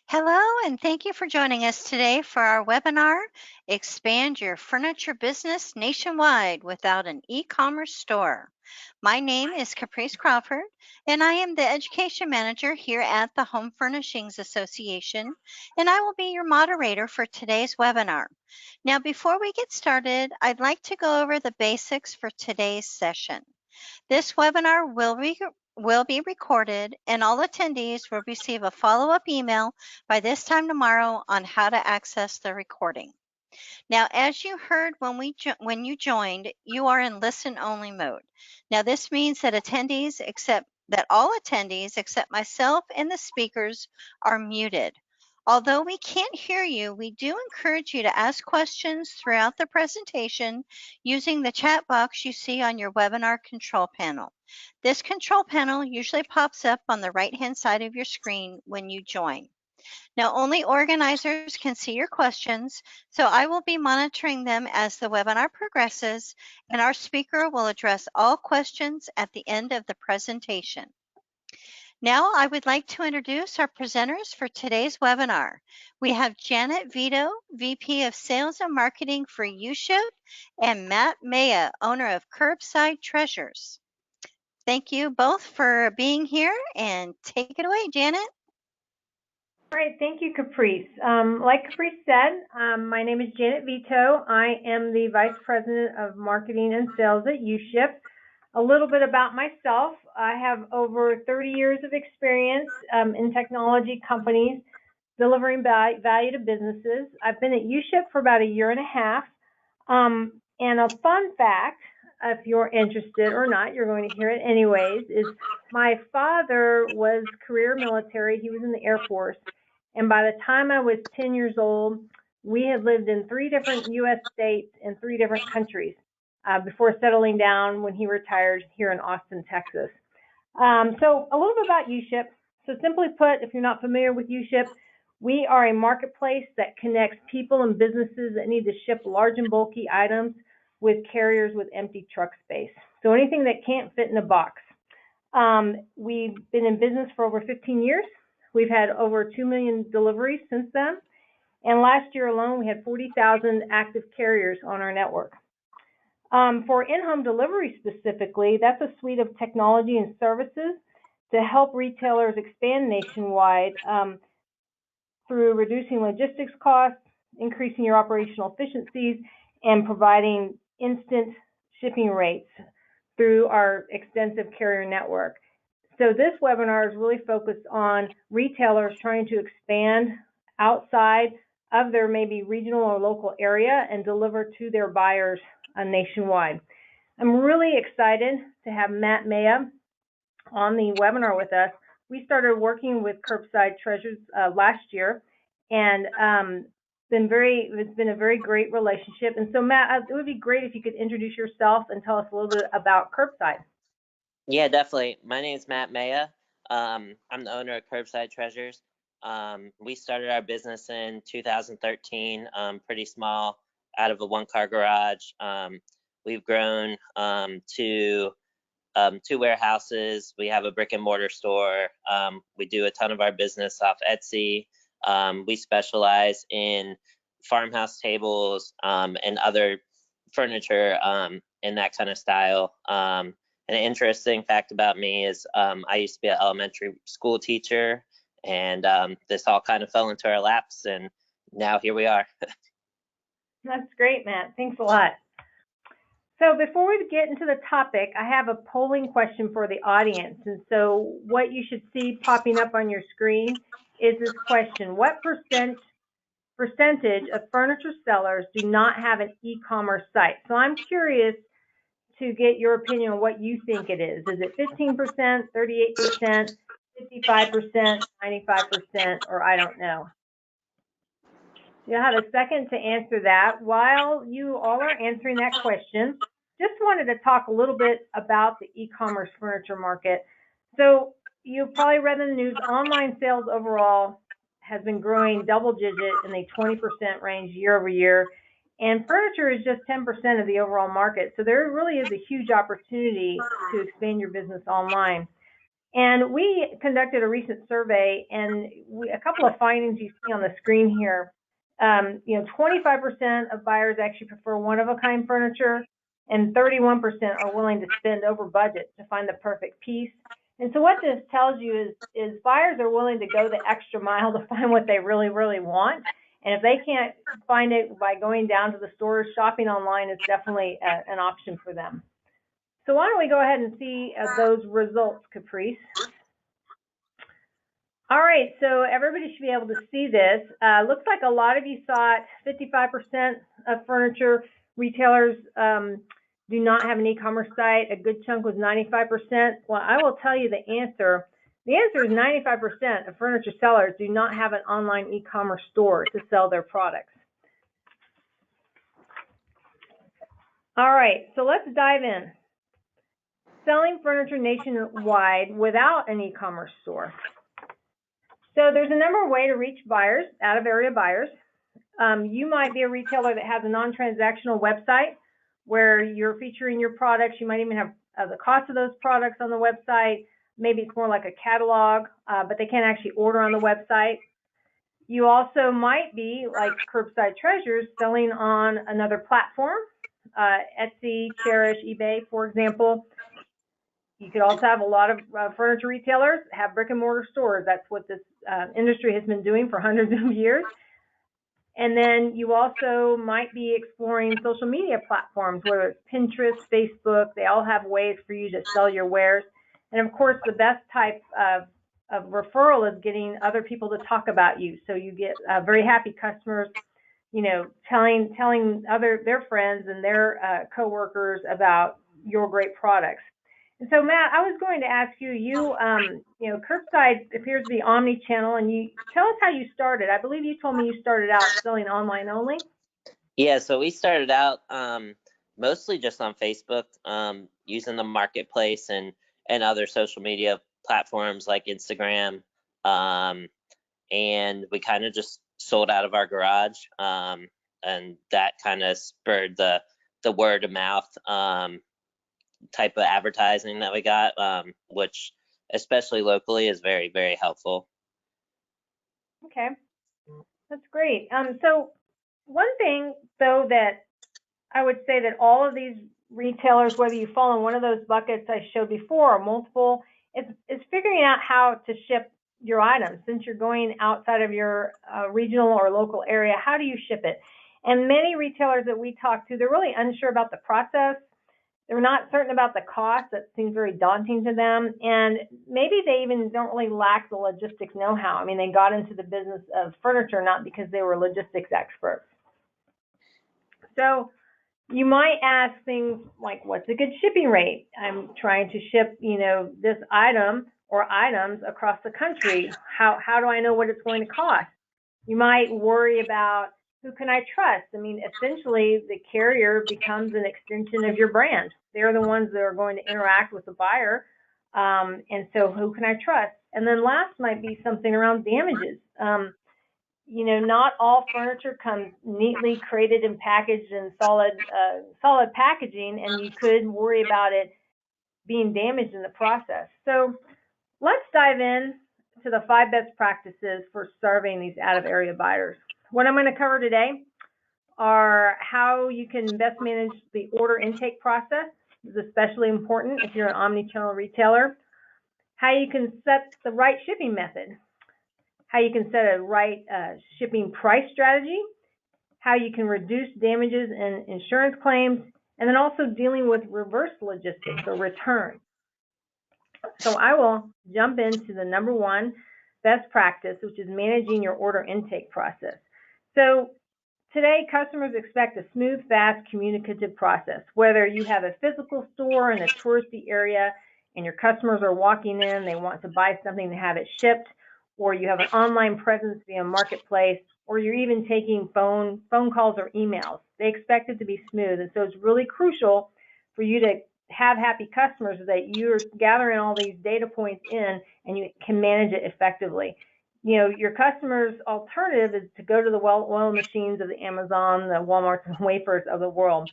Hello, and thank you for joining us today for our webinar, Expand Your Furniture Business Nationwide Without an E-Commerce Store. My name is Caprice Crawford, and I am the Education Manager here at the Home Furnishings Association, and I will be your moderator for today's webinar. Now, before we get started, I'd like to go over the basics for today's session. This webinar will be recorded, and all attendees will receive a follow-up email by this time tomorrow on how to access the recording. Now, as you heard when you joined, you are in listen-only mode. Now, this means that all attendees except myself and the speakers are muted. Although we can't hear you, we do encourage you to ask questions throughout the presentation using the chat box you see on your webinar control panel. This control panel usually pops up on the right-hand side of your screen when you join. Now, only organizers can see your questions, so I will be monitoring them as the webinar progresses, and our speaker will address all questions at the end of the presentation. Now, I would like to introduce our presenters for today's webinar. We have Janet Vito, VP of Sales and Marketing for UShip, and Matt Maya, owner of Curbside Treasures. Thank you both for being here, and take it away, Janet. All right, thank you, Caprice. Like Caprice said, my name is Janet Vito. I am the Vice President of Marketing and Sales at UShip. A little bit about myself. I have over 30 years of experience in technology companies delivering value to businesses. I've been at UShip for about a year and a half. And a fun fact, if you're interested or not, you're going to hear it anyways, is my father was career military. He was in the Air Force. And by the time I was 10 years old, we had lived in 3 different U.S. states and 3 different countries before settling down when he retired here in Austin, Texas. So a little bit about UShip. So simply put, if you're not familiar with UShip, we are a marketplace that connects people and businesses that need to ship large and bulky items with carriers with empty truck space. So anything that can't fit in a box. We've been in business for over 15 years. We've had over 2 million deliveries since then. And last year alone, we had 40,000 active carriers on our network. For in-home delivery specifically, that's a suite of technology and services to help retailers expand nationwide through reducing logistics costs, increasing your operational efficiencies, and providing instant shipping rates through our extensive carrier network. So this webinar is really focused on retailers trying to expand outside of their maybe regional or local area and deliver to their buyers nationwide. I'm really excited to have Matt Maya on the webinar with us. We started working with Curbside Treasures last year, and it's been a very great relationship. And so, Matt, it would be great if you could introduce yourself and tell us a little bit about Curbside. Yeah, definitely. My name is Matt Maya. I'm the owner of Curbside Treasures. We started our business in 2013, pretty small, out of a one-car garage. We've grown to 2 warehouses. We have a brick and mortar store. We do a ton of our business off Etsy. We specialize in farmhouse tables and other furniture in that kind of style. An interesting fact about me is I used to be an elementary school teacher, and this all kind of fell into our laps, and now here we are. That's great, Matt. Thanks a lot. So before we get into the topic, I have a polling question for the audience. And so what you should see popping up on your screen is this question: what percentage of furniture sellers do not have an e-commerce site? So I'm curious to get your opinion on what you think it is. Is it 15%, 38%, 55%, 95%, or I don't know? You'll have a second to answer that. While you all are answering that question, just wanted to talk a little bit about the e-commerce furniture market. So you probably read in the news, online sales overall has been growing double digit in the 20% range year over year. And furniture is just 10% of the overall market. So there really is a huge opportunity to expand your business online. And we conducted a recent survey, and a couple of findings you see on the screen here. 25% of buyers actually prefer one-of-a-kind furniture, and 31% are willing to spend over budget to find the perfect piece. And so what this tells you is buyers are willing to go the extra mile to find what they really, really want. And if they can't find it by going down to the store, shopping online is definitely an option for them. So why don't we go ahead and see those results, Caprice? All right, so everybody should be able to see this. Looks like a lot of you thought 55% of furniture retailers do not have an e-commerce site. A good chunk was 95%. Well, I will tell you the answer. The answer is 95% of furniture sellers do not have an online e-commerce store to sell their products. All right, so let's dive in. Selling furniture nationwide without an e-commerce store. So there's a number of ways to reach buyers, out-of-area buyers. You might be a retailer that has a non-transactional website where you're featuring your products. You might even have the cost of those products on the website. Maybe it's more like a catalog, but they can't actually order on the website. You also might be, like Curbside Treasures, selling on another platform, Etsy, Cherish, eBay, for example. You could also have a lot of furniture retailers have brick and mortar stores. That's what this industry has been doing for hundreds of years. And then you also might be exploring social media platforms, whether it's Pinterest, Facebook. They all have ways for you to sell your wares. And of course, the best type of referral is getting other people to talk about you. So you get very happy customers, telling their friends and their coworkers about your great products. And so, Matt, I was going to ask you, Curbside appears to be omni-channel, and you tell us how you started. I believe you told me you started out selling online only. Yeah, so we started out mostly just on Facebook, using the marketplace and other social media platforms like Instagram, and we kind of just sold out of our garage, and that kind of spurred the word of mouth type of advertising that we got, which especially locally is very, very helpful. Okay, that's great. So one thing, though, that I would say that all of these retailers, whether you fall in one of those buckets I showed before or multiple, is figuring out how to ship your items. Since you're going outside of your regional or local area, how do you ship it? And many retailers that we talk to, they're really unsure about the process. They're not certain about the cost. That seems very daunting to them. And maybe they even don't really lack the logistics know-how. I mean, they got into the business of furniture not because they were logistics experts. So you might ask things like, what's a good shipping rate? I'm trying to ship, this item or items across the country. How do I know what it's going to cost? You might worry about, who can I trust? I mean, essentially, the carrier becomes an extension of your brand. They're the ones that are going to interact with the buyer. And so who can I trust? And then last might be something around damages. Not all furniture comes neatly crated and packaged in solid packaging, and you could worry about it being damaged in the process. So let's dive in to the 5 best practices for serving these out-of-area buyers. What I'm going to cover today are how you can best manage the order intake process. This is especially important if you're an omni-channel retailer. How you can set the right shipping method. How you can set a right shipping price strategy. How you can reduce damages and insurance claims. And then also dealing with reverse logistics or return. So I will jump into the number 1 best practice, which is managing your order intake process. So today, customers expect a smooth, fast, communicative process. Whether you have a physical store in a touristy area and your customers are walking in, they want to buy something to have it shipped, or you have an online presence via marketplace, or you're even taking phone calls or emails. They expect it to be smooth, and so it's really crucial for you to have happy customers that you're gathering all these data points in and you can manage it effectively. Your customers' alternative is to go to the well-oiled machines of the Amazon, the Walmarts, and Wayfairs of the world.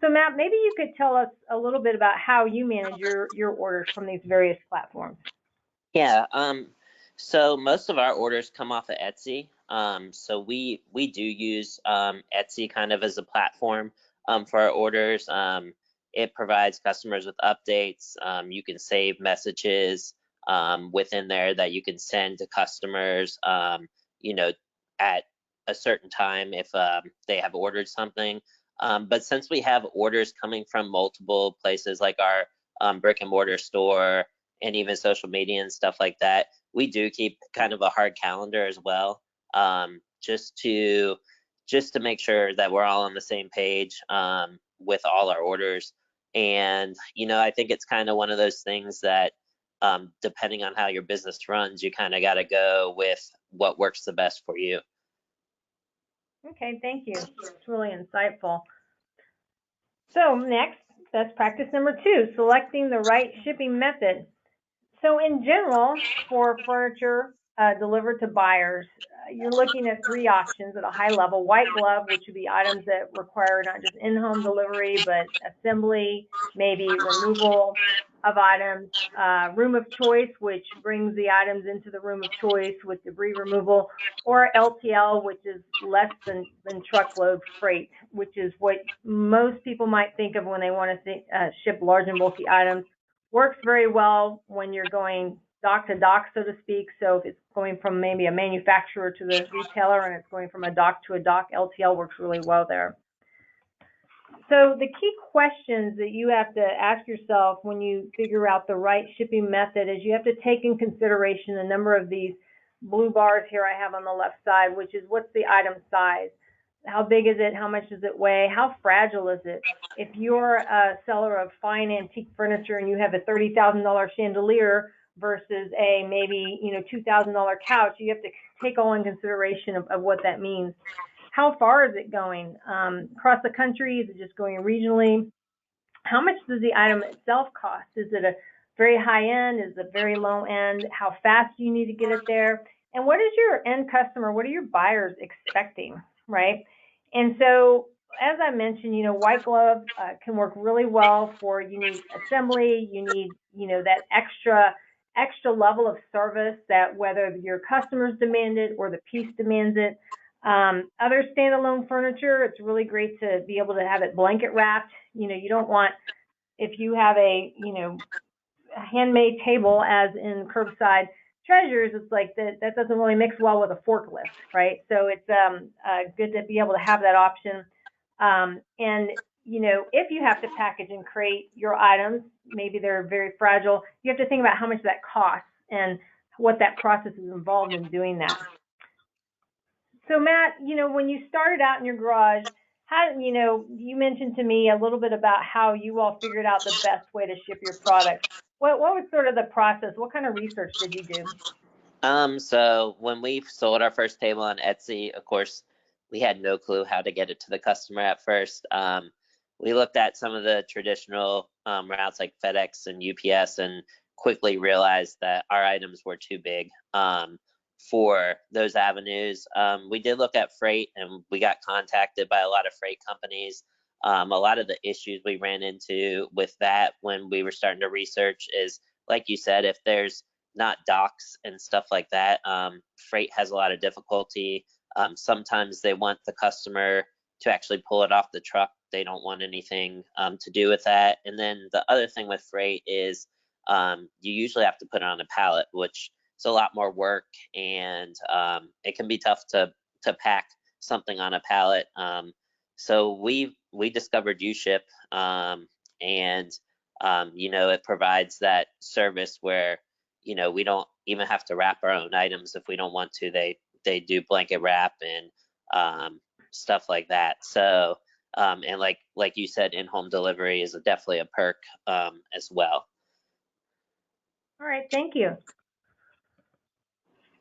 So, Matt, maybe you could tell us a little bit about how you manage your orders from these various platforms. Yeah, so most of our orders come off of Etsy. So we do use Etsy kind of as a platform for our orders. It provides customers with updates. You can save messages within there that you can send to customers, you know, at a certain time if they have ordered something. But since we have orders coming from multiple places like our brick and mortar store, and even social media and stuff like that, we do keep kind of a hard calendar as well, just to make sure that we're all on the same page with all our orders. And I think it's kind of one of those things that, depending on how your business runs, you kind of got to go with what works the best for you. Okay, thank you. It's really insightful. So next, best practice number 2, selecting the right shipping method. So in general, for furniture delivered to buyers, you're looking at 3 options at a high level. White glove, which would be items that require not just in-home delivery, but assembly, maybe removal of items. Room of choice, which brings the items into the room of choice with debris removal. Or LTL, which is less than truckload freight, which is what most people might think of when they want to ship large and bulky items. Works very well when you're going dock to dock, so to speak. So if it's going from maybe a manufacturer to the retailer and it's going from a dock to a dock, LTL works really well there. So the key questions that you have to ask yourself when you figure out the right shipping method is you have to take in consideration a number of these blue bars here I have on the left side, which is what's the item size? How big is it? How much does it weigh? How fragile is it? If you're a seller of fine antique furniture and you have a $30,000 chandelier versus a maybe $2,000 couch, you have to take all in consideration of what that means. How far is it going? Across the country? Is it just going regionally? How much does the item itself cost? Is it a very high end? Is it very low end? How fast do you need to get it there? And what is your end customer, what are your buyers expecting, right? And so, as I mentioned, white glove can work really well for, you need assembly, you need, that extra level of service that whether your customers demand it or the piece demands it. Other standalone furniture, it's really great to be able to have it blanket wrapped. You don't want, if you have a handmade table, as in Curbside Treasures, it's like that doesn't really mix well with a forklift, right? So it's good to be able to have that option. And if you have to package and crate your items, maybe they're very fragile, you have to think about how much that costs and what that process is involved in doing that. So Matt, when you started out in your garage, how, you mentioned to me a little bit about how you all figured out the best way to ship your products. What was sort of the process? What kind of research did you do? So when we sold our first table on Etsy, of course, we had no clue how to get it to the customer at first. We looked at some of the traditional routes like FedEx and UPS and quickly realized that our items were too big for those avenues. We did look at freight and we got contacted by a lot of freight companies. A lot of the issues we ran into with that when we were starting to research is, like you said, if there's not docks and stuff like that, freight has a lot of difficulty. Sometimes they want the customer to actually pull it off the truck. They don't want anything to do with that. And then the other thing with freight is you usually have to put it on a pallet, which is a lot more work, and it can be tough to pack something on a pallet. So we discovered UShip, and it provides that service where we don't even have to wrap our own items if we don't want to. They do blanket wrap and stuff like that. So and like you said, in-home delivery is definitely a perk as well. All right, thank you.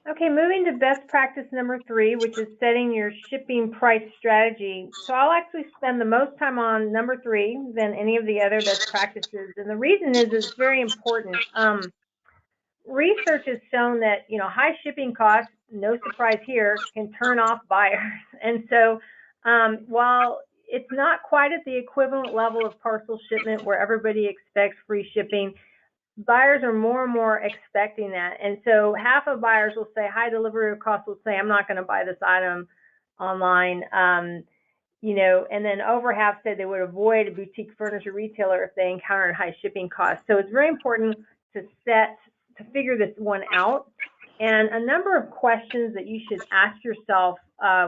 Okay, moving to best practice number 3, which is setting your shipping price strategy. So I'll actually spend the most time on number 3 than any of the other best practices. And the reason is it's very important. Research has shown that, high shipping costs, no surprise here, can turn off buyers. And so while it's not quite at the equivalent level of parcel shipment where everybody expects free shipping, buyers are more and more expecting that. And so half of buyers will say high delivery costs, will say, I'm not going to buy this item online. And then over half said they would avoid a boutique furniture retailer if they encountered high shipping costs. So it's very important to figure this one out. And a number of questions that you should ask yourself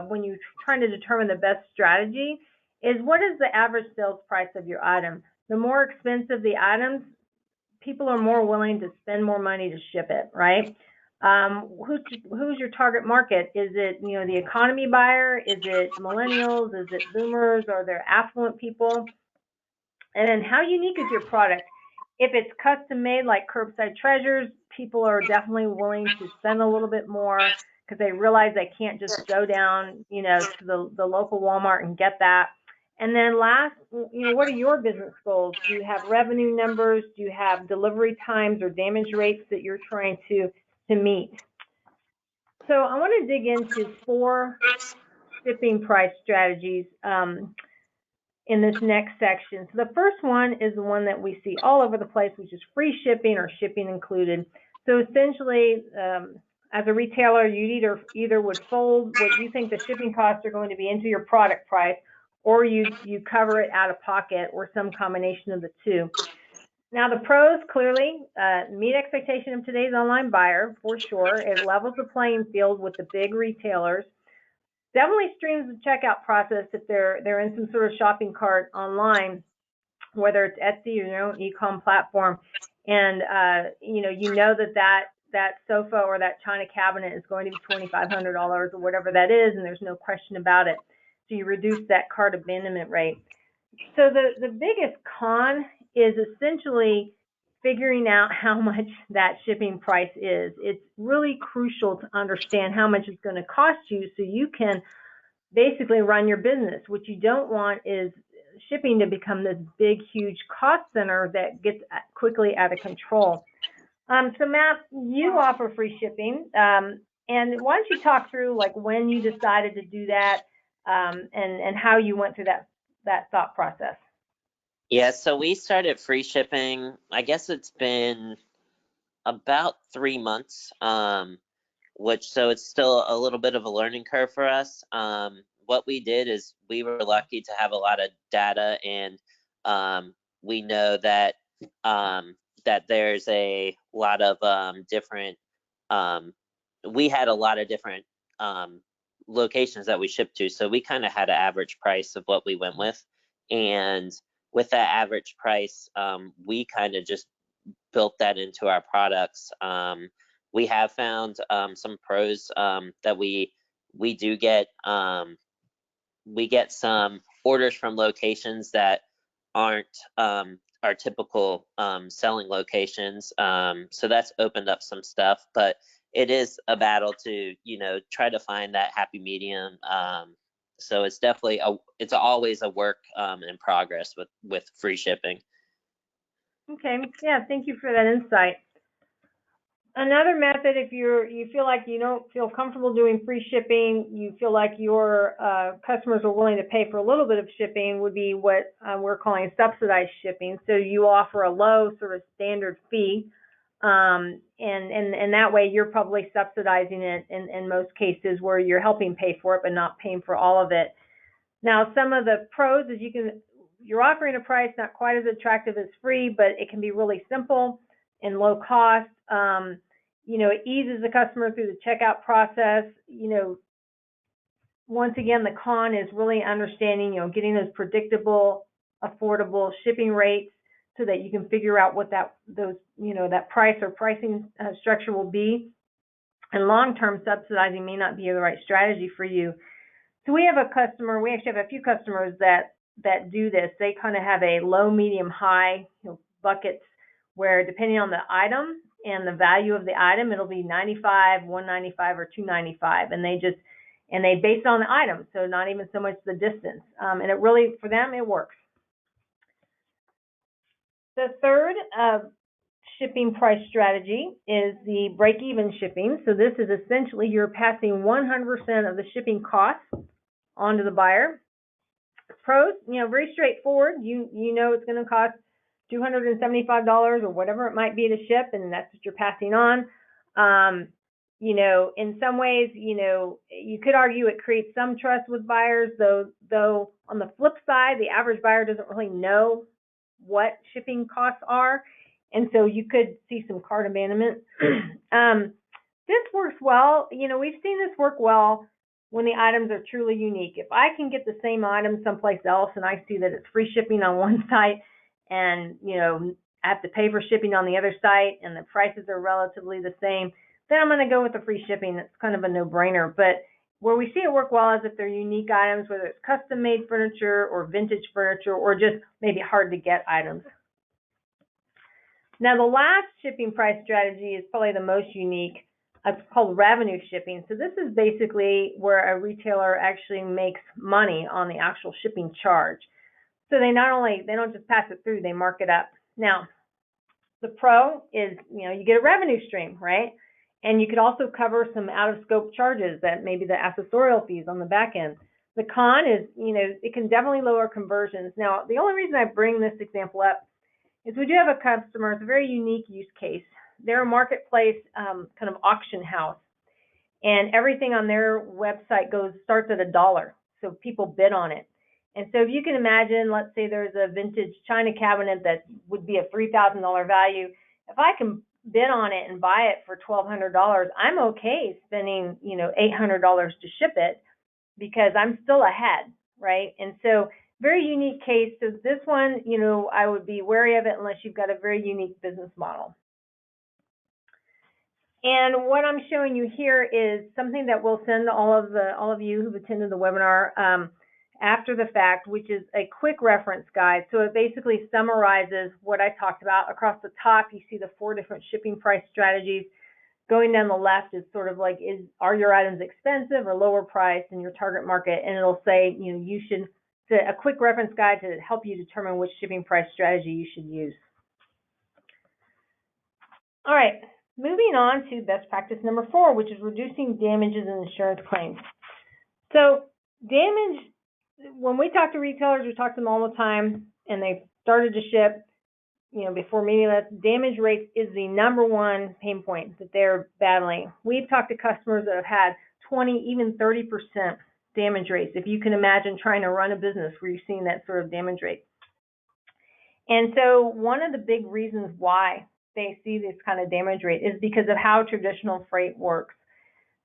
when you're trying to determine the best strategy is, what is the average sales price of your item? The more expensive the items, people are more willing to spend more money to ship it, right? Who's your target market? Is it, the economy buyer? Is it millennials? Is it boomers? Are there affluent people? And then how unique is your product? If it's custom made like Curbside Treasures, people are definitely willing to spend a little bit more because they realize they can't just go down, to the local Walmart and get that. And then last, what are your business goals? Do you have revenue numbers? Do you have delivery times or damage rates that you're trying to meet? So I want to dig into 4 shipping price strategies in this next section. So the first one is the one that we see all over the place, which is free shipping or shipping included. So essentially, as a retailer, you either would fold what you think the shipping costs are going to be into your product price, or you cover it out of pocket, or some combination of the two. Now, the pros clearly meet expectation of today's online buyer, for sure. It levels the playing field with the big retailers. Definitely streams the checkout process if they're in some sort of shopping cart online, whether it's Etsy or your own e-com platform, and that sofa or that china cabinet is going to be $2,500 or whatever that is, and there's no question about it. So you reduce that cart abandonment rate. So the biggest con is essentially figuring out how much that shipping price is. It's really crucial to understand how much it's going to cost you so you can basically run your business. What you don't want is shipping to become this big, huge cost center that gets quickly out of control. So Matt, you offer free shipping. And why don't you talk through like when you decided to do that and how you went through that thought process? Yeah, so we started free shipping, I guess it's been about 3 months, so it's still a little bit of a learning curve for us. What we did is we were lucky to have a lot of data, and we know that that there's a lot of different. We had a lot of different locations that we shipped to, so we kind of had an average price of what we went with, and with that average price, we kind of just built that into our products. We have found some pros that we do get. We get some orders from locations that aren't our typical selling locations. So that's opened up some stuff, but it is a battle to try to find that happy medium. So it's definitely it's always a work in progress with free shipping. Okay, yeah, thank you for that insight. Another method, if you feel like you don't feel comfortable doing free shipping, you feel like your customers are willing to pay for a little bit of shipping, would be what we're calling subsidized shipping. So you offer a low sort of standard fee, and that way you're probably subsidizing it in most cases, where you're helping pay for it but not paying for all of it. Now, some of the pros is you're offering a price not quite as attractive as free, but it can be really simple and low cost. It eases the customer through the checkout process. Once again, the con is really understanding, getting those predictable, affordable shipping rates so that you can figure out what that price or pricing structure will be. And long-term subsidizing may not be the right strategy for you. So we actually have a few customers that do this. They kind of have a low, medium, high buckets, where depending on the item and the value of the item, it'll be $95, $195, or $295, and they base it on the item, so not even so much the distance. And it really, for them, it works. The third shipping price strategy is the break-even shipping. So this is essentially you're passing 100% of the shipping costs onto the buyer. Pros, very straightforward. You know it's going to cost $275 or whatever it might be to ship, and that's what you're passing on. In some ways, you could argue it creates some trust with buyers, though on the flip side, the average buyer doesn't really know what shipping costs are, and so you could see some cart abandonment. This works well. We've seen this work well when the items are truly unique. If I can get the same item someplace else and I see that it's free shipping on one site and, I have to pay for shipping on the other site and the prices are relatively the same, then I'm going to go with the free shipping. That's kind of a no-brainer. But where we see it work well is if they're unique items, whether it's custom-made furniture or vintage furniture or just maybe hard-to-get items. Now, the last shipping price strategy is probably the most unique. It's called revenue shipping. So this is basically where a retailer actually makes money on the actual shipping charge. So they don't just pass it through, they mark it up. Now, the pro is, you get a revenue stream, right? And you could also cover some out-of-scope charges that maybe the accessorial fees on the back end. The con is, it can definitely lower conversions. Now, the only reason I bring this example up is we do have a customer, it's a very unique use case. They're a marketplace kind of auction house, and everything on their website starts at $1, so people bid on it. And so if you can imagine, let's say there's a vintage china cabinet that would be a $3,000 value. If I can bid on it and buy it for $1,200, I'm okay spending, $800 to ship it because I'm still ahead, right? And so very unique case. So this one, I would be wary of it unless you've got a very unique business model. And what I'm showing you here is something that we'll send to all of you who've attended the webinar after the fact, which is a quick reference guide. So it basically summarizes what I talked about. Across the top, you see the 4 different shipping price strategies. Going down the left is sort of like, are your items expensive or lower priced in your target market? And it'll say, it's a quick reference guide to help you determine which shipping price strategy you should use. All right, moving on to best practice number 4, which is reducing damages and insurance claims. So damage, when we talk to retailers, we talk to them all the time, and they started to ship, before meeting us, damage rates is the number one pain point that they're battling. We've talked to customers that have had 20, even 30% damage rates. If you can imagine trying to run a business where you're seeing that sort of damage rate. And so one of the big reasons why they see this kind of damage rate is because of how traditional freight works.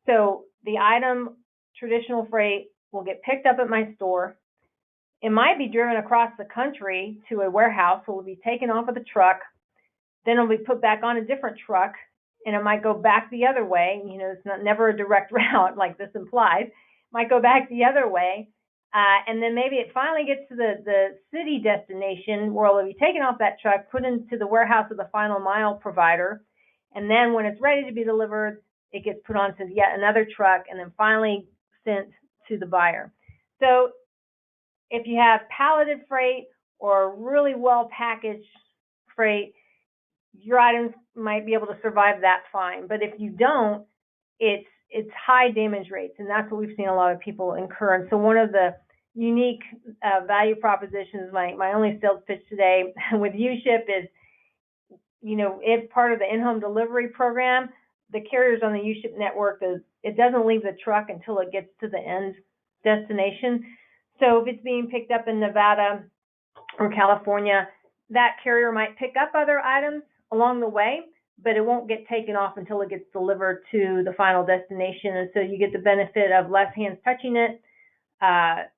So the item, traditional freight, will get picked up at my store. It might be driven across the country to a warehouse, so it will be taken off of the truck, then it'll be put back on a different truck, and it might go back the other way. It's never a direct route like this implies. It might go back the other way, and then maybe it finally gets to the city destination where it'll be taken off that truck, put into the warehouse of the final mile provider, and then when it's ready to be delivered, it gets put onto yet another truck and then finally sent to the buyer. So if you have palleted freight or really well packaged freight, your items might be able to survive that fine. But if you don't, it's high damage rates, and that's what we've seen a lot of people incur. And so one of the unique value propositions, my only sales pitch today with uShip is, if part of the in-home delivery program, the carriers on the uShip network, it doesn't leave the truck until it gets to the end destination. So if it's being picked up in Nevada or California, that carrier might pick up other items along the way, but it won't get taken off until it gets delivered to the final destination. And so you get the benefit of less hands touching it,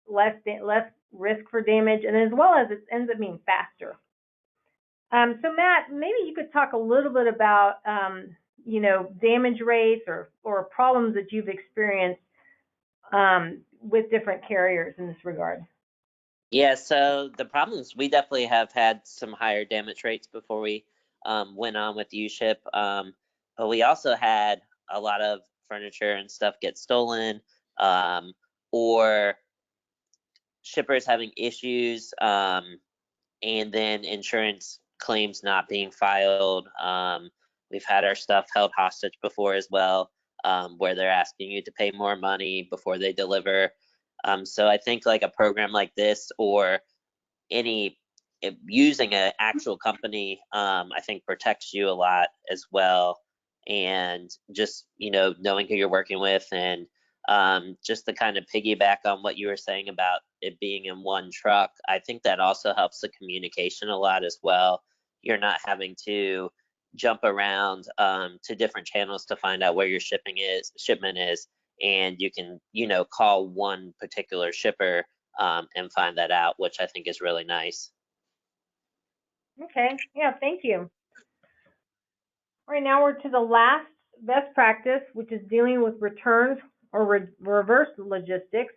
less risk for damage, and as well as it ends up being faster. So Matt, maybe you could talk a little bit about damage rates or problems that you've experienced with different carriers in this regard. Yeah, so the problems, we definitely have had some higher damage rates before we went on with uShip, but we also had a lot of furniture and stuff get stolen, or shippers having issues, and then insurance claims not being filed. We've had our stuff held hostage before as well, where they're asking you to pay more money before they deliver. So I think like a program like this or any using an actual company, I think protects you a lot as well. And just, knowing who you're working with, and just to kind of piggyback on what you were saying about it being in one truck, I think that also helps the communication a lot as well. You're not having to jump around to different channels to find out where your shipment is, and you can, call one particular shipper and find that out, which I think is really nice. Okay, yeah, thank you. All right, now we're to the last best practice, which is dealing with returns or reverse logistics.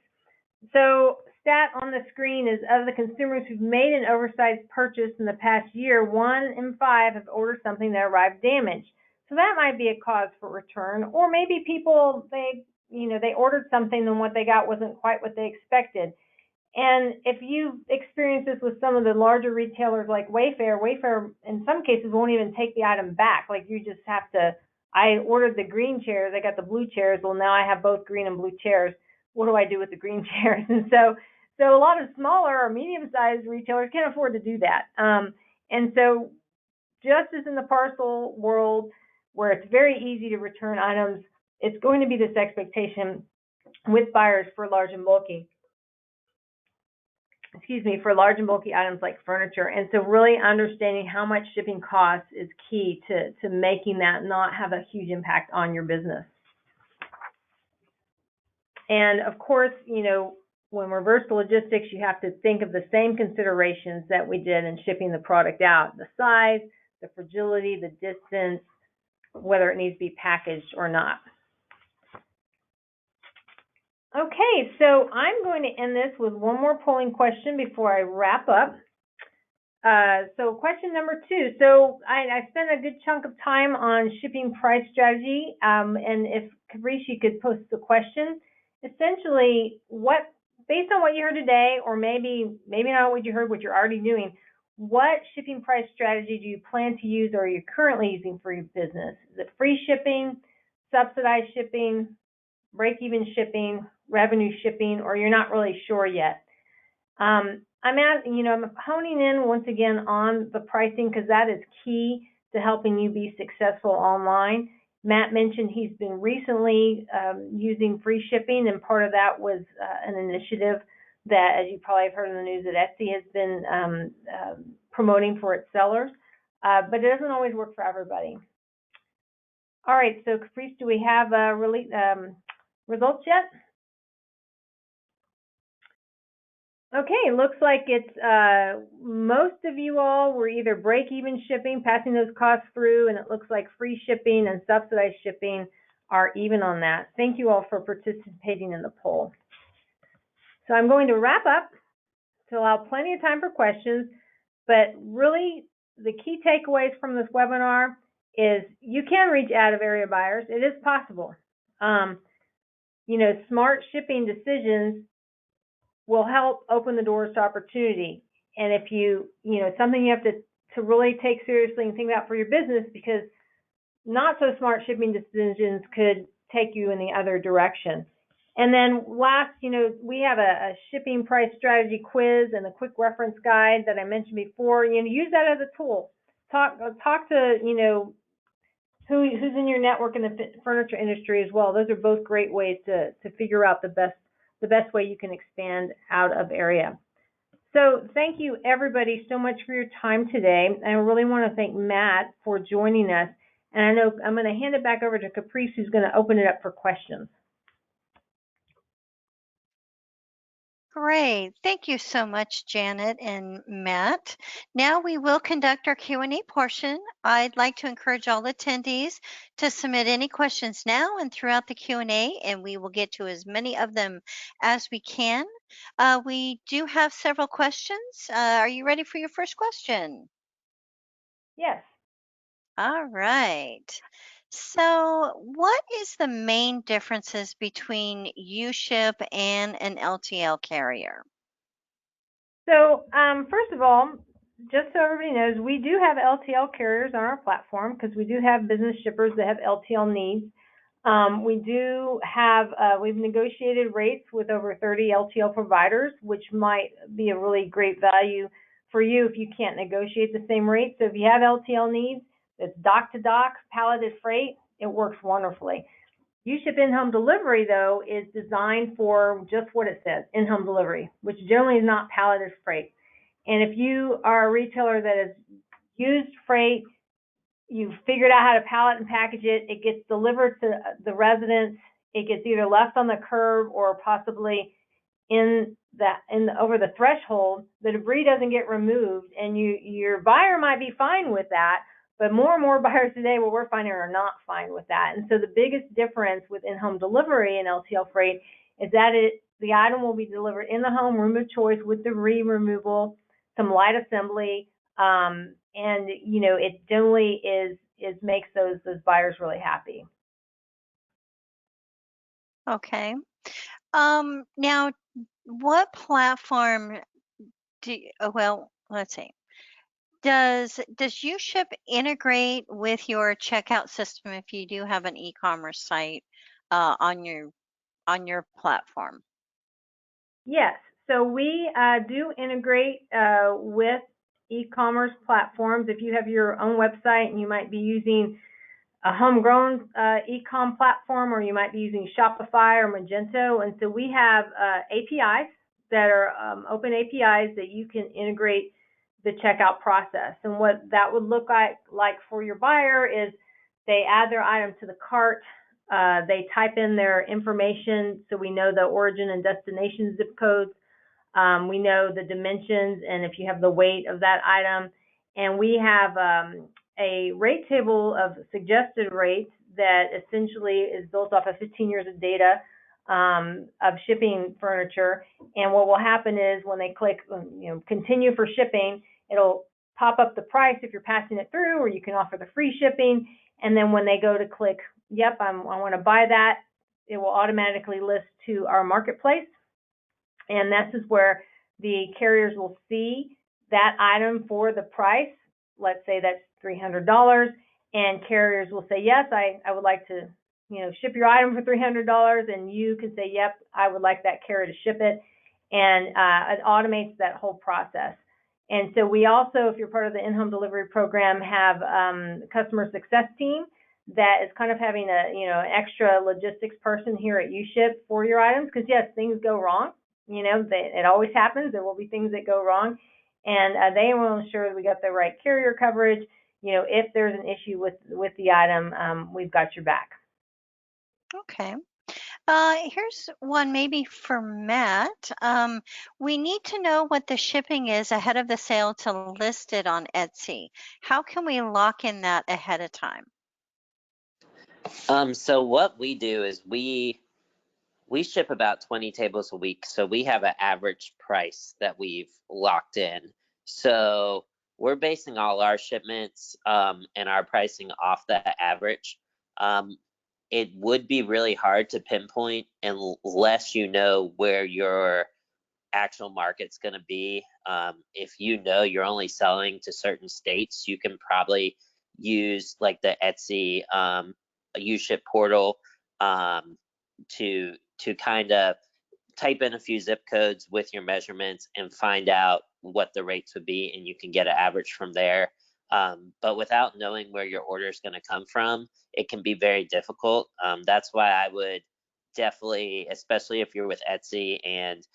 So, stat on the screen is of the consumers who've made an oversized purchase in the past year, 1 in 5 have ordered something that arrived damaged. So that might be a cause for return, or maybe people they ordered something and what they got wasn't quite what they expected. And if you've experienced this with some of the larger retailers like Wayfair in some cases won't even take the item back. Like you just have to, I ordered the green chairs, I got the blue chairs. Well, now I have both green and blue chairs. What do I do with the green chairs? And so a lot of smaller or medium-sized retailers can't afford to do that. And so just as in the parcel world where it's very easy to return items, it's going to be this expectation with buyers for large and bulky items like furniture. And so really understanding how much shipping costs is key to making that not have a huge impact on your business. And of course, when reverse logistics, you have to think of the same considerations that we did in shipping the product out: the size, the fragility, the distance, whether it needs to be packaged or not. Okay, so I'm going to end this with one more polling question before I wrap up. So question number 2. So I spent a good chunk of time on shipping price strategy, and if Caprice, you could post the question. Essentially, based on what you heard today, or maybe not what you heard, what you're already doing, what shipping price strategy do you plan to use, or are you currently using for your business? Is it free shipping, subsidized shipping, break-even shipping, revenue shipping, or you're not really sure yet? I'm honing in once again on the pricing because that is key to helping you be successful online. Matt mentioned he's been recently using free shipping, and part of that was an initiative that, as you probably have heard in the news, that Etsy has been promoting for its sellers, but it doesn't always work for everybody. All right, so Caprice, do we have results yet? Okay, looks like it's most of you all were either break-even shipping, passing those costs through, and it looks like free shipping and subsidized shipping are even on that. Thank you all for participating in the poll. So I'm going to wrap up to allow plenty of time for questions, but really the key takeaways from this webinar is you can reach out-of-area buyers. It is possible. Smart shipping decisions will help open the doors to opportunity. And if it's something you have to really take seriously and think about for your business, because not so smart shipping decisions could take you in the other direction. And then last, we have a shipping price strategy quiz and a quick reference guide that I mentioned before. Use that as a tool. Talk to, who's in your network in the furniture industry as well. Those are both great ways to figure out the best way you can expand out of area. So thank you everybody so much for your time today. I really want to thank Matt for joining us. And I know I'm going to hand it back over to Caprice, who's going to open it up for questions. Great. Thank you so much, Janet and Matt. Now we will conduct our Q&A portion. I'd like to encourage all attendees to submit any questions now and throughout the Q&A, and we will get to as many of them as we can. We do have several questions. Are you ready for your first question? Yes. All right. So, what is the main differences between UShip and an LTL carrier? So, first of all, just so everybody knows, we do have LTL carriers on our platform because we do have business shippers that have LTL needs. We do have, we've negotiated rates with over 30 LTL providers, which might be a really great value for you if you can't negotiate the same rate. So if you have LTL needs, that's dock to dock, palleted freight, it works wonderfully. U-Ship in-home delivery, though, is designed for just what it says, in-home delivery, which generally is not palleted freight. And if you are a retailer that has used freight, you've figured out how to pallet and package it, it gets delivered to the residents, it gets either left on the curb or possibly over the threshold, the debris doesn't get removed, and your buyer might be fine with that, but more and more buyers today, what we're finding, are not fine with that. And so the biggest difference with in-home delivery and LTL freight is that the item will be delivered in the home, room of choice, with debris removal, some light assembly, and it generally makes those buyers really happy. Okay. Now, what platform well, let's see. Does UShip integrate with your checkout system if you do have an e-commerce site on your platform? Yes, so we do integrate with e-commerce platforms. If you have your own website and you might be using a homegrown e-com platform, or you might be using Shopify or Magento, and so we have APIs that are open APIs that you can integrate the checkout process. And what that would look like for your buyer is they add their item to the cart, they type in their information, so we know the origin and destination zip codes, we know the dimensions, and if you have the weight of that item, and we have a rate table of suggested rates that essentially is built off of 15 years of data of shipping furniture. And what will happen is when they click continue for shipping, it'll pop up the price if you're passing it through, or you can offer the free shipping. And then when they go to click, yep, I want to buy that, it will automatically list to our marketplace. And this is where the carriers will see that item for the price. Let's say that's $300, and carriers will say, yes, I would like to ship your item for $300, and you can say, yep, I would like that carrier to ship it, and it automates that whole process. And so we also, if you're part of the in-home delivery program, have a customer success team that is kind of having an extra logistics person here at UShip for your items, because yes, things go wrong. It always happens. There will be things that go wrong, and they will ensure that we got the right carrier coverage. If there's an issue with the item, we've got your back. Okay. Here's one maybe for Matt. We need to know what the shipping is ahead of the sale to list it on Etsy. How can we lock in that ahead of time? So what we do is we ship about 20 tables a week, so we have an average price that we've locked in. So we're basing all our shipments and our pricing off that average. It would be really hard to pinpoint unless you know where your actual market's going to be. If you're only selling to certain states, you can probably use like the Etsy UShip portal to kind of type in a few zip codes with your measurements and find out what the rates would be, and you can get an average from there. But without knowing where your order is going to come from, it can be very difficult. That's why I would definitely, especially if you're with Etsy and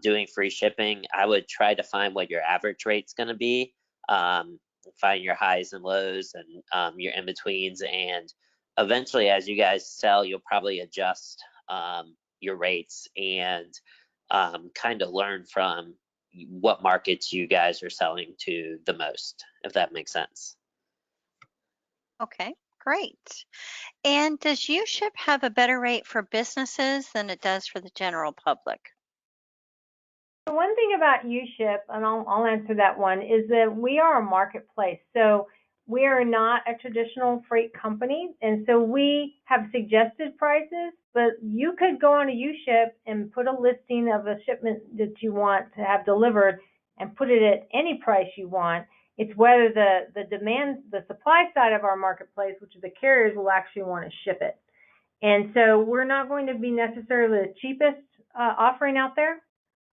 doing free shipping, I would try to find what your average rate's going to be, find your highs and lows and your in-betweens, and eventually as you guys sell, you'll probably adjust your rates and kind of learn from what markets you guys are selling to the most, if that makes sense. Okay, great. And does UShip have a better rate for businesses than it does for the general public? The one thing about UShip, and I'll answer that one, is that we are a marketplace. So we are not a traditional freight company, and so we have suggested prices, but you could go on a UShip and put a listing of a shipment that you want to have delivered and put it at any price you want. It's whether the supply side of our marketplace, which is the carriers, will actually want to ship it. And so we're not going to be necessarily the cheapest offering out there,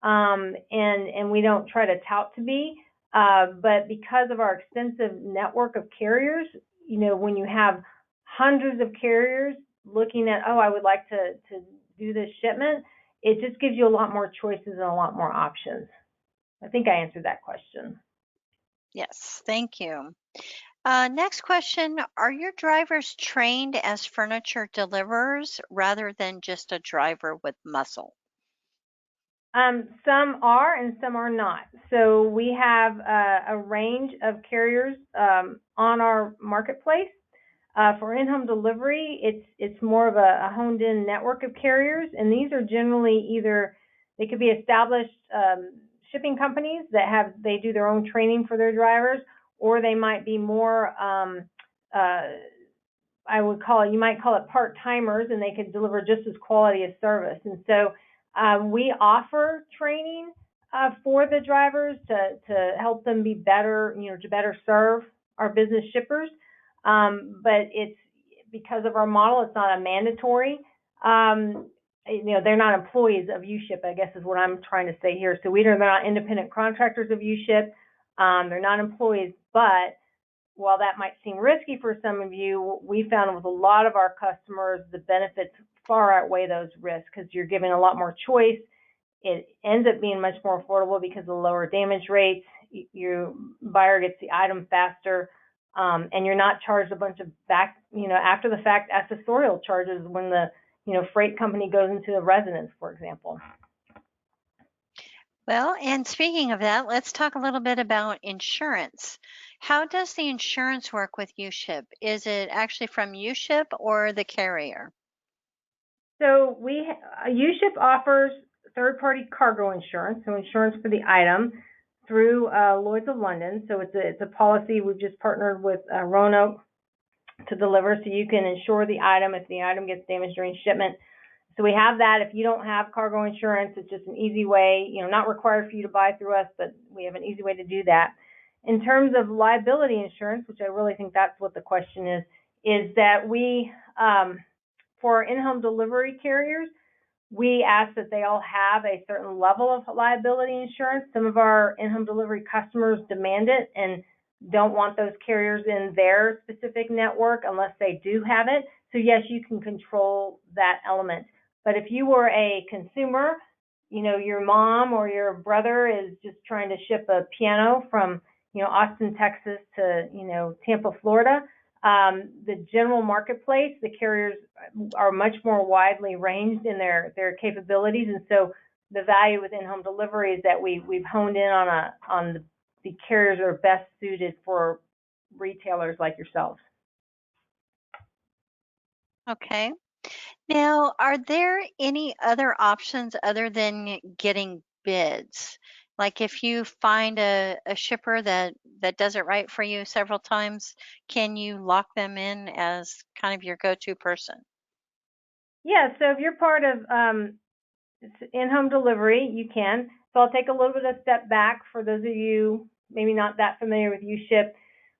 and we don't try to tout to be. But because of our extensive network of carriers, when you have hundreds of carriers looking at, oh, I would like to do this shipment, it just gives you a lot more choices and a lot more options. I think I answered that question. Yes, thank you. Next question. Are your drivers trained as furniture deliverers rather than just a driver with muscle? Some are and some are not. So we have a range of carriers on our marketplace. For in-home delivery, it's more of a honed-in network of carriers, and these are generally either they could be established shipping companies that they do their own training for their drivers, or they might be more you might call it part-timers, and they could deliver just as quality a service. And so we offer training for the drivers to help them be better, to better serve our business shippers. But it's because of our model, it's not a mandatory. They're not employees of UShip, I guess is what I'm trying to say here. So they're not independent contractors of UShip. They're not employees, but while that might seem risky for some of you, we found with a lot of our customers, the benefits far outweigh those risks because you're given a lot more choice. It ends up being much more affordable because of the lower damage rates. Your buyer gets the item faster, and you're not charged a bunch of after the fact accessorial charges when the freight company goes into the residence, for example. Well, and speaking of that, let's talk a little bit about insurance. How does the insurance work with UShip? Is it actually from UShip or the carrier? So UShip offers third-party cargo insurance, so insurance for the item through Lloyd's of London. So it's a policy. We've just partnered with Roanoke to deliver, so you can insure the item if the item gets damaged during shipment. So we have that. If you don't have cargo insurance, it's just an easy way, not required for you to buy through us, but we have an easy way to do that. In terms of liability insurance, which I really think that's what the question is that we, for our in-home delivery carriers, we ask that they all have a certain level of liability insurance. Some of our in-home delivery customers demand it and don't want those carriers in their specific network unless they do have it. So yes, you can control that element. But if you were a consumer, your mom or your brother is just trying to ship a piano from, Austin, Texas to, Tampa, Florida, the general marketplace, the carriers are much more widely ranged in their capabilities. And so the value with in-home delivery is that we've honed in on the carriers that are best suited for retailers like yourselves. Okay. Now, are there any other options other than getting bids? Like if you find a shipper that does it right for you several times, can you lock them in as kind of your go-to person? Yeah, so if you're part of in-home delivery, you can. So I'll take a little bit of a step back for those of you maybe not that familiar with UShip.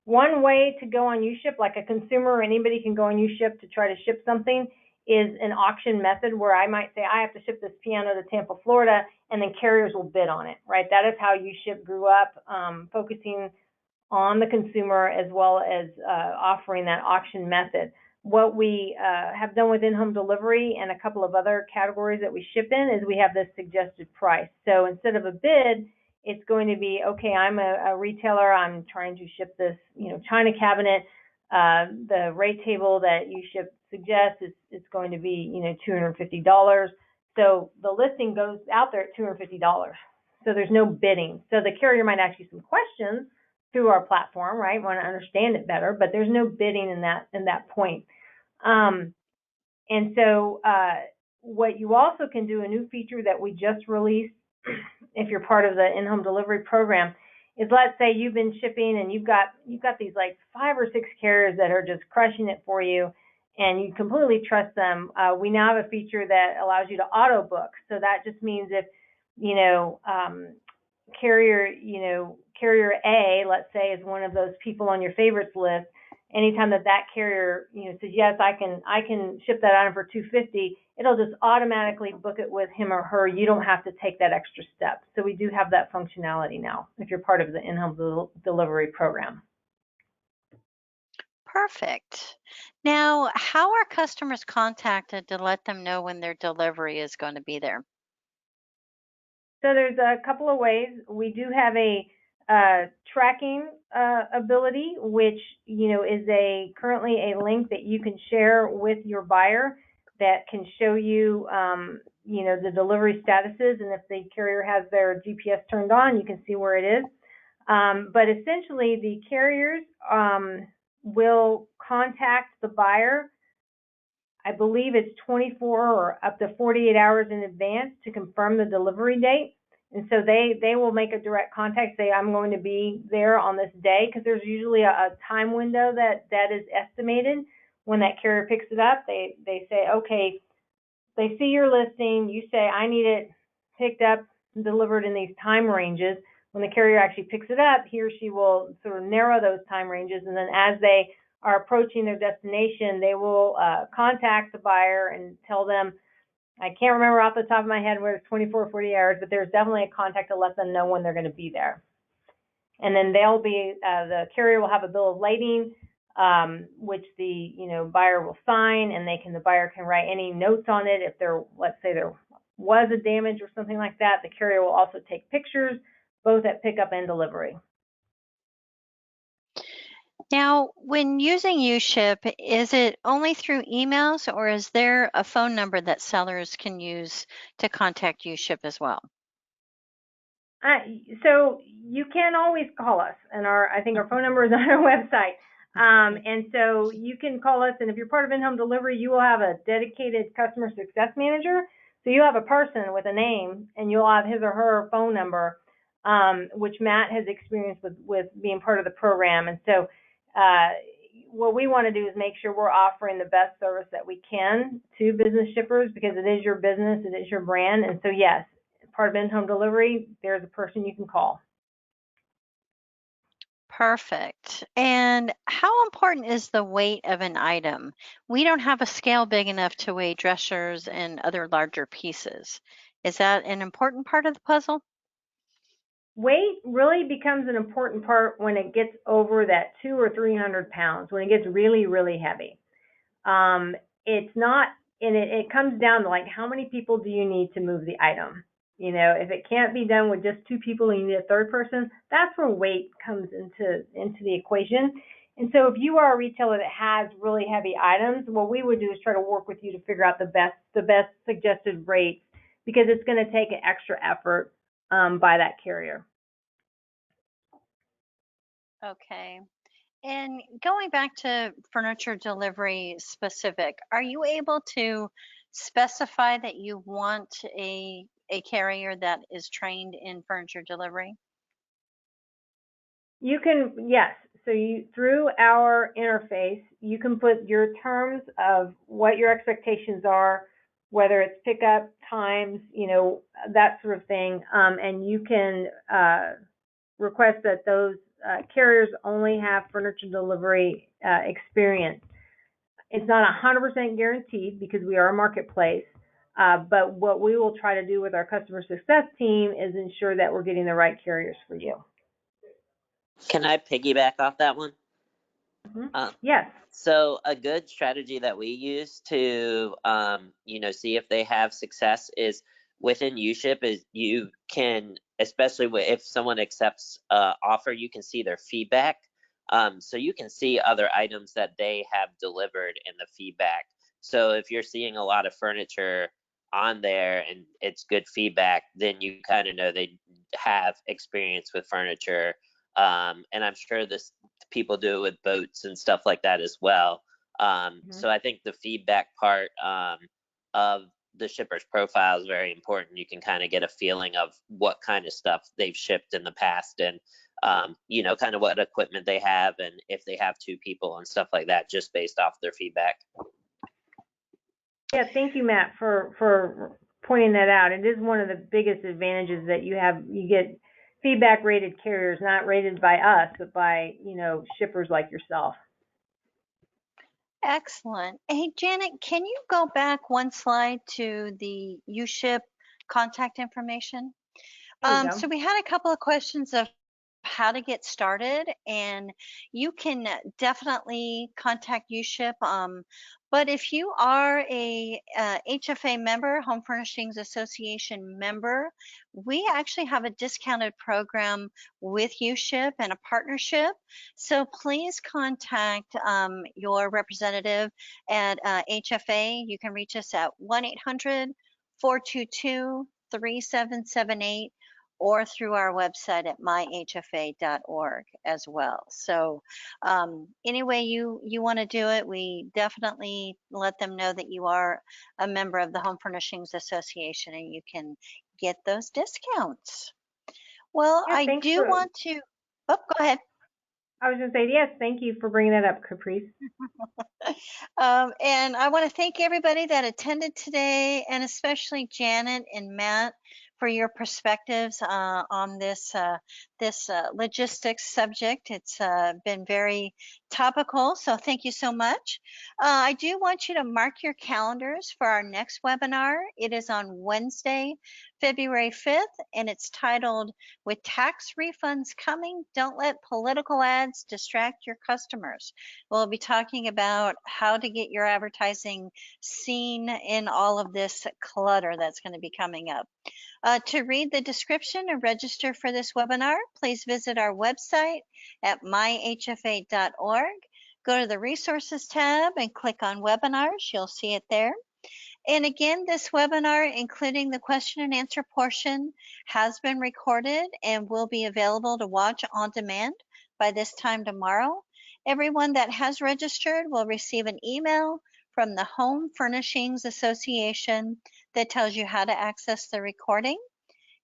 One way to go on UShip, like a consumer or anybody can go on UShip to try to ship something, is an auction method where I might say I have to ship this piano to Tampa, Florida, and then carriers will bid on it, right? That is how UShip grew up, focusing on the consumer as well as offering that auction method. What we have done with in-home delivery and a couple of other categories that we ship in is we have this suggested price. So instead of a bid, it's going to be, okay, I'm a retailer, I'm trying to ship this, china cabinet. The rate table that UShip suggests is going to be, $250. So the listing goes out there at $250. So there's no bidding. So the carrier might ask you some questions through our platform, right? Want to understand it better, but there's no bidding in that point. And so what you also can do, a new feature that we just released, if you're part of the in-home delivery program, is let's say you've been shipping and you've got these like 5 or 6 carriers that are just crushing it for you, and you completely trust them. We now have a feature that allows you to auto book. So that just means if carrier A, let's say, is one of those people on your favorites list, anytime that carrier, says, yes, I can ship that item for $250, it'll just automatically book it with him or her. You don't have to take that extra step. So we do have that functionality now if you're part of the in-home delivery program. Perfect. Now, how are customers contacted to let them know when their delivery is going to be there? So there's a couple of ways. We do have a tracking ability, which is currently a link that you can share with your buyer that can show you the delivery statuses, and if the carrier has their GPS turned on, you can see where it is. But essentially, the carriers will contact the buyer. I believe it's 24 or up to 48 hours in advance to confirm the delivery date. And so they will make a direct contact, say, I'm going to be there on this day, because there's usually a time window that is estimated when that carrier picks it up. They say, okay, they see your listing, you say, I need it picked up and delivered in these time ranges. When the carrier actually picks it up, he or she will sort of narrow those time ranges, and then as they are approaching their destination, they will contact the buyer and tell them, I can't remember off the top of my head whether it's 24 or 40 hours, but there's definitely a contact to let them know when they're going to be there. And then the carrier will have a bill of lading, which the buyer will sign, and the buyer can write any notes on it. If let's say there was a damage or something like that, the carrier will also take pictures, both at pickup and delivery. Now, when using UShip, is it only through emails, or is there a phone number that sellers can use to contact UShip as well? So you can always call us, and I think our phone number is on our website. And so you can call us, and if you're part of in-home delivery, you will have a dedicated customer success manager. So you have a person with a name, and you'll have his or her phone number, which Matt has experienced with being part of the program. And so what we want to do is make sure we're offering the best service that we can to business shippers, because it is your business, it is your brand. And so yes, part of in-home delivery, there's a person you can call. Perfect. And how important is the weight of an item? We don't have a scale big enough to weigh dressers and other larger pieces. Is that an important part of the puzzle? Weight really becomes an important part when it gets over that 200 or 300 pounds, when it gets really, really heavy. It's not, and it comes down to like, how many people do you need to move the item? If it can't be done with just 2 people and you need a third person, that's where weight comes into the equation. And so if you are a retailer that has really heavy items, what we would do is try to work with you to figure out the best suggested rates, because it's going to take an extra effort by that carrier. Okay. And going back to furniture delivery specific, are you able to specify that you want a carrier that is trained in furniture delivery? You can, yes. So through our interface, you can put your terms of what your expectations are, whether it's pickup times, that sort of thing, and you can request that those carriers only have furniture delivery experience. It's not 100% guaranteed, because we are a marketplace, but what we will try to do with our customer success team is ensure that we're getting the right carriers for you. Can I piggyback off that one? Yes. So a good strategy that we use to, see if they have success is within UShip is you can, especially if someone accepts offer, you can see their feedback. So you can see other items that they have delivered in the feedback. So if you're seeing a lot of furniture on there and it's good feedback, then you kind of know they have experience with furniture. And I'm sure people do it with boats and stuff like that as well. So I think the feedback part of the shipper's profile is very important. You can kind of get a feeling of what kind of stuff they've shipped in the past, and kind of what equipment they have, and if they have 2 people and stuff like that, just based off their feedback. Yeah, thank you, Matt, for pointing that out. It is one of the biggest advantages that you have. You get feedback rated carriers, not rated by us, but by shippers like yourself. Excellent. Hey, Janet, can you go back one slide to the UShip contact information? There we go. So we had a couple of questions of how to get started, and you can definitely contact UShip. But if you are a HFA member, Home Furnishings Association member, we actually have a discounted program with UShip and a partnership. So please contact your representative at HFA. You can reach us at 1-800-422-3778 or through our website at myhfa.org as well. So any way you want to do it, we definitely let them know that you are a member of the Home Furnishings Association and you can get those discounts. Well, Yeah, I thanks do for, want to, oh, go ahead. I was going to say, yes, thank you for bringing that up, Caprice. And I want to thank everybody that attended today, and especially Janet and Matt for your perspectives on this logistics subject. It's been very topical, so thank you so much. I do want you to mark your calendars for our next webinar. It is on Wednesday, February 5th, and it's titled "With Tax Refunds Coming, Don't Let Political Ads Distract Your Customers." We'll be talking about how to get your advertising seen in all of this clutter that's going to be coming up. To read the description and register for this webinar, please visit our website at myhfa.org. Go to the resources tab and click on webinars. You'll see it there. And again, this webinar, including the question and answer portion, has been recorded and will be available to watch on demand by this time tomorrow. Everyone that has registered will receive an email from the Home Furnishings Association that tells you how to access the recording.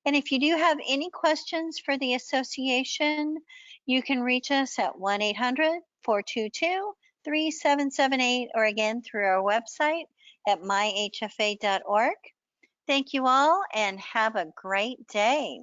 And if you do have any questions for the association, you can reach us at 1-800-422-3778 or again through our website at myhfa.org. Thank you all and have a great day.